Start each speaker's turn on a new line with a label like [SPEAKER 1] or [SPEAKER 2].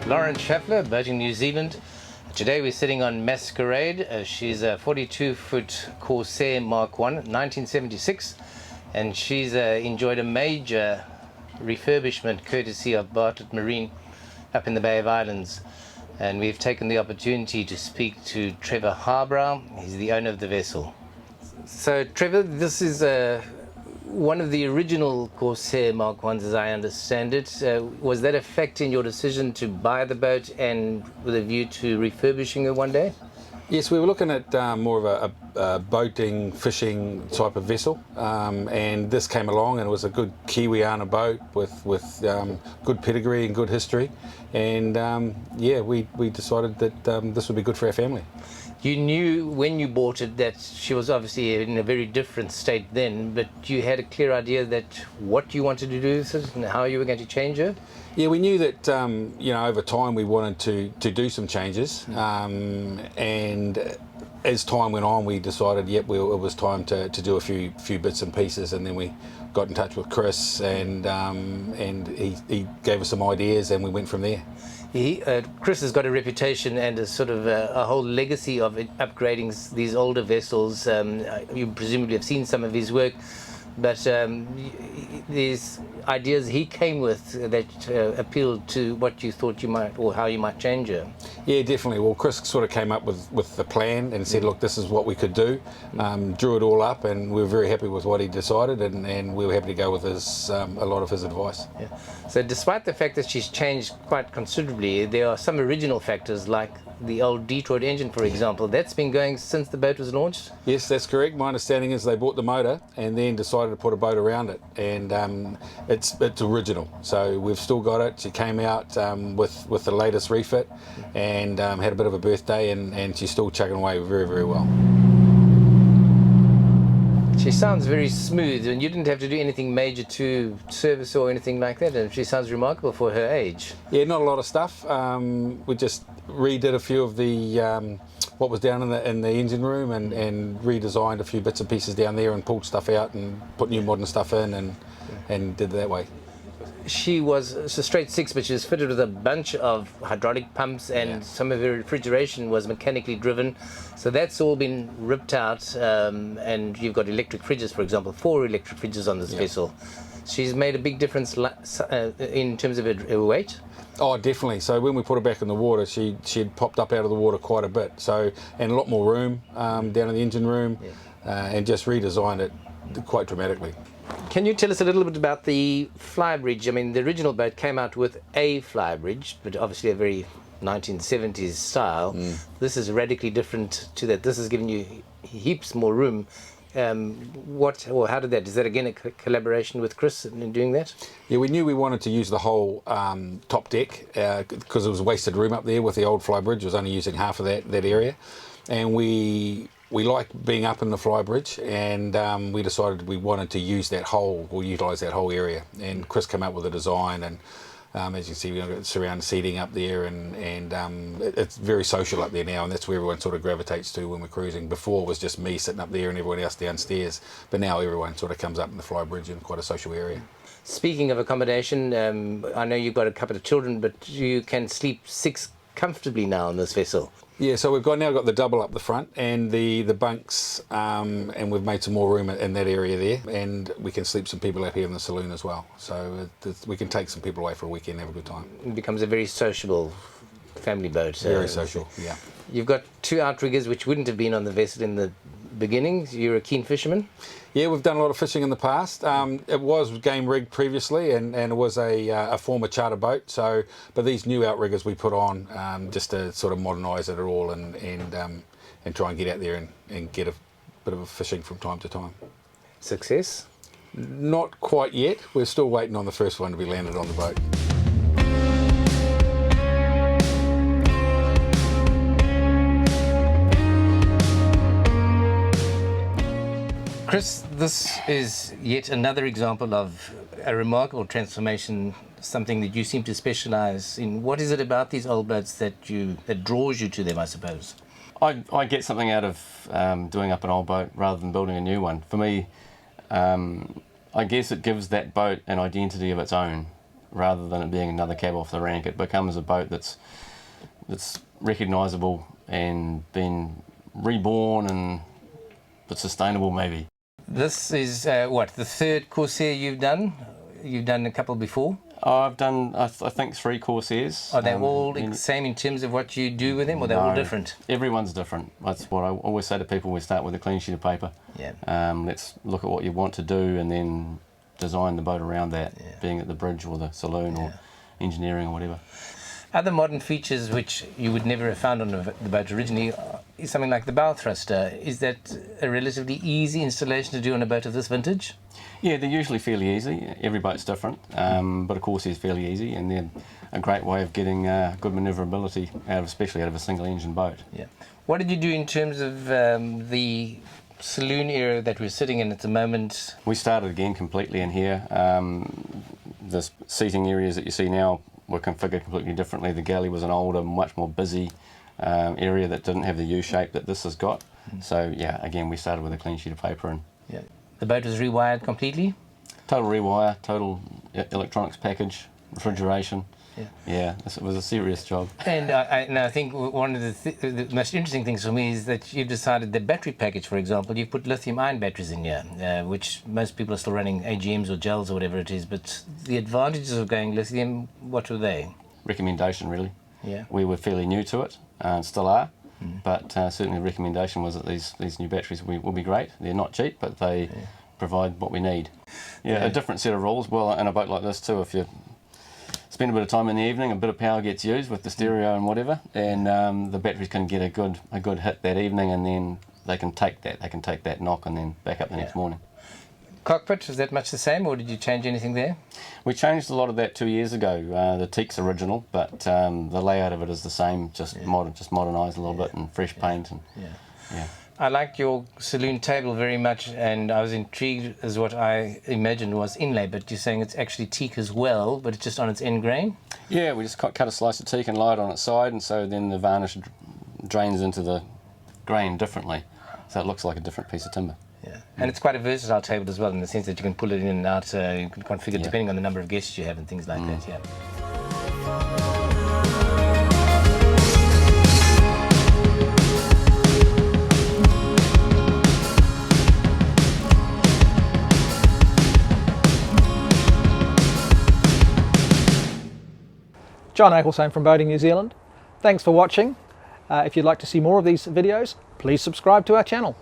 [SPEAKER 1] Lawrence Schaffler, boating New Zealand. Today we're sitting on Masquerade. She's a 42-foot Corsair Mark 1, 1976, and she's enjoyed a major refurbishment courtesy of Bartlett Marine up in the Bay of Islands. And we've taken the opportunity to speak to Trevor Harbrow. He's the owner of the vessel. So Trevor, this is one of the original Corsair Mark 1s as I understand it. Was that affecting your decision to buy the boat and with a view to refurbishing it one day?
[SPEAKER 2] Yes, we were looking at more of a boating, fishing type of vessel, and this came along, and it was a good Kiwiana boat with good pedigree and good history, and we decided that this would be good for our family.
[SPEAKER 1] You knew when you bought it that she was obviously in a very different state then, but you had a clear idea that what you wanted to do with it and how you were going to change her?
[SPEAKER 2] Yeah, we knew that over time we wanted to do some changes, and as time went on we decided it was time to do a few bits and pieces, and then we got in touch with Chris, and he gave us some ideas, and we went from there.
[SPEAKER 1] Chris has got a reputation and a sort of a whole legacy of upgrading these older vessels. You presumably have seen some of his work, but these ideas he came with that appealed to what you thought you might, or how you might change her.
[SPEAKER 2] Yeah, definitely. Well, Chris sort of came up with the plan and said, look, this is what we could do. Drew it all up, and we were very happy with what he decided, and we were happy to go with a lot of his advice.
[SPEAKER 1] Yeah. So despite the fact that she's changed quite considerably, there are some original factors like the old Detroit engine, for example. That's been going since the boat was launched?
[SPEAKER 2] Yes, that's correct. My understanding is they bought the motor and then decided to put a boat around it, and it's original. So we've still got it. She came out with the latest refit, and had a bit of a birthday, and she's still chugging away very, very well.
[SPEAKER 1] She sounds very smooth, and you didn't have to do anything major to service or anything like that, and she sounds remarkable for her age.
[SPEAKER 2] Yeah, not a lot of stuff. We just redid a few of the what was down in the engine room, and redesigned a few bits and pieces down there, and pulled stuff out and put new modern stuff in, and did it that way.
[SPEAKER 1] She was a straight six, but she was fitted with a bunch of hydraulic pumps, and some of her refrigeration was mechanically driven. So that's all been ripped out, and you've got electric fridges, for example, 4 electric fridges on this vessel. She's made a big difference in terms of her weight.
[SPEAKER 2] Oh, definitely. So when we put her back in the water, she had popped up out of the water quite a bit. So, and a lot more room down in the engine room, and just redesigned it quite dramatically.
[SPEAKER 1] Can you tell us a little bit about the flybridge? I mean, the original boat came out with a flybridge, but obviously a very 1970s style. This is radically different to that. This has given you heaps more room. How did that? Is that again a collaboration with Chris in doing that?
[SPEAKER 2] Yeah, we knew we wanted to use the whole top deck because it was wasted room up there with the old flybridge. It was only using half of that area, and we like being up in the flybridge, and we decided we wanted to use that whole, or utilise that whole area. And Chris came up with a design, and as you can see, we've got surround seating up there, and it's very social up there now, and that's where everyone sort of gravitates to when we're cruising. Before it was just me sitting up there and everyone else downstairs, but now everyone sort of comes up in the flybridge in quite a social area. Speaking
[SPEAKER 1] of accommodation, I know you've got a couple of children, but you can sleep 6 comfortably now on this vessel.
[SPEAKER 2] Yeah, so we've now got the double up the front, and the bunks, and we've made some more room in that area there, and we can sleep some people out here in the saloon as well. So we can take some people away for a weekend and have a good time.
[SPEAKER 1] It becomes a very sociable family boat.
[SPEAKER 2] Very social, yeah.
[SPEAKER 1] You've got 2 outriggers which wouldn't have been on the vessel in the beginning. You're a keen fisherman?
[SPEAKER 2] Yeah, we've done a lot of fishing in the past. It was game rigged previously, and it was a former charter boat. So, but these new outriggers we put on just to sort of modernise it all, and try and get out there and get a bit of a fishing from time to time.
[SPEAKER 1] Success?
[SPEAKER 2] Not quite yet. We're still waiting on the first one to be landed on the boat.
[SPEAKER 1] Chris, this is yet another example of a remarkable transformation, something that you seem to specialise in. What is it about these old boats that draws you to them, I suppose?
[SPEAKER 3] I get something out of doing up an old boat rather than building a new one. For me, I guess it gives that boat an identity of its own. rather than it being another cab off the rank. It becomes a boat that's recognisable and been reborn and but sustainable maybe.
[SPEAKER 1] This is what, the third Corsair you've done? You've done a couple before?
[SPEAKER 3] I've done, I think, 3 Corsairs.
[SPEAKER 1] Are they all the same in terms of what you do with them, or they're all different?
[SPEAKER 3] Everyone's different. That's what I always say to people. We start with a clean sheet of paper.
[SPEAKER 1] Yeah.
[SPEAKER 3] Let's look at what you want to do and then design the boat around that, being at the bridge or the saloon or engineering or whatever.
[SPEAKER 1] Other modern features which you would never have found on the boat originally is something like the bow thruster. Is that a relatively easy installation to do on a boat of this vintage?
[SPEAKER 3] Yeah, they're usually fairly easy. Every boat's different, but of course it's fairly easy, and they're a great way of getting good manoeuvrability, especially out of a single engine boat.
[SPEAKER 1] Yeah. What did you do in terms of the saloon area that we're sitting in at the moment?
[SPEAKER 3] We started again completely in here. The seating areas that you see now were configured completely differently. The galley was an older, much more busy area that didn't have the U-shape that this has got. So yeah, again, we started with a clean sheet of paper. And
[SPEAKER 1] the boat was rewired completely?
[SPEAKER 3] Total rewire, total electronics package, refrigeration. Yeah, it was a serious job.
[SPEAKER 1] And I think one of the most interesting things for me is that you've decided the battery package, for example, you've put lithium-ion batteries in here, which most people are still running AGMs or gels or whatever it is, but the advantages of going lithium, what were they?
[SPEAKER 3] Recommendation, really.
[SPEAKER 1] Yeah.
[SPEAKER 3] We were fairly new to it, and still are, but certainly the recommendation was that these new batteries will be great. They're not cheap, but they provide what we need. Yeah, a different set of rules. Well, in a boat like this too, if you spend a bit of time in the evening, a bit of power gets used with the stereo and whatever, and the batteries can get a good hit that evening, and then they can take that knock and then back up the next morning.
[SPEAKER 1] Cockpit, is that much the same, or did you change anything there?
[SPEAKER 3] We changed a lot of that 2 years ago. The teak's original, but the layout of it is the same, just modernised a little bit and fresh paint. And,
[SPEAKER 1] I like your saloon table very much, and I was intrigued as what I imagined was inlay, but you're saying it's actually teak as well, but it's just on its end grain?
[SPEAKER 3] Yeah, we just cut a slice of teak and lay it on its side, and so then the varnish drains into the grain differently, so it looks like a different piece of timber.
[SPEAKER 1] Yeah, and it's quite a versatile table as well, in the sense that you can pull it in and out, you can configure it depending on the number of guests you have and things like that. Yeah.
[SPEAKER 4] John Ecclestone from Boating New Zealand. Thanks for watching. If you'd like to see more of these videos, please subscribe to our channel.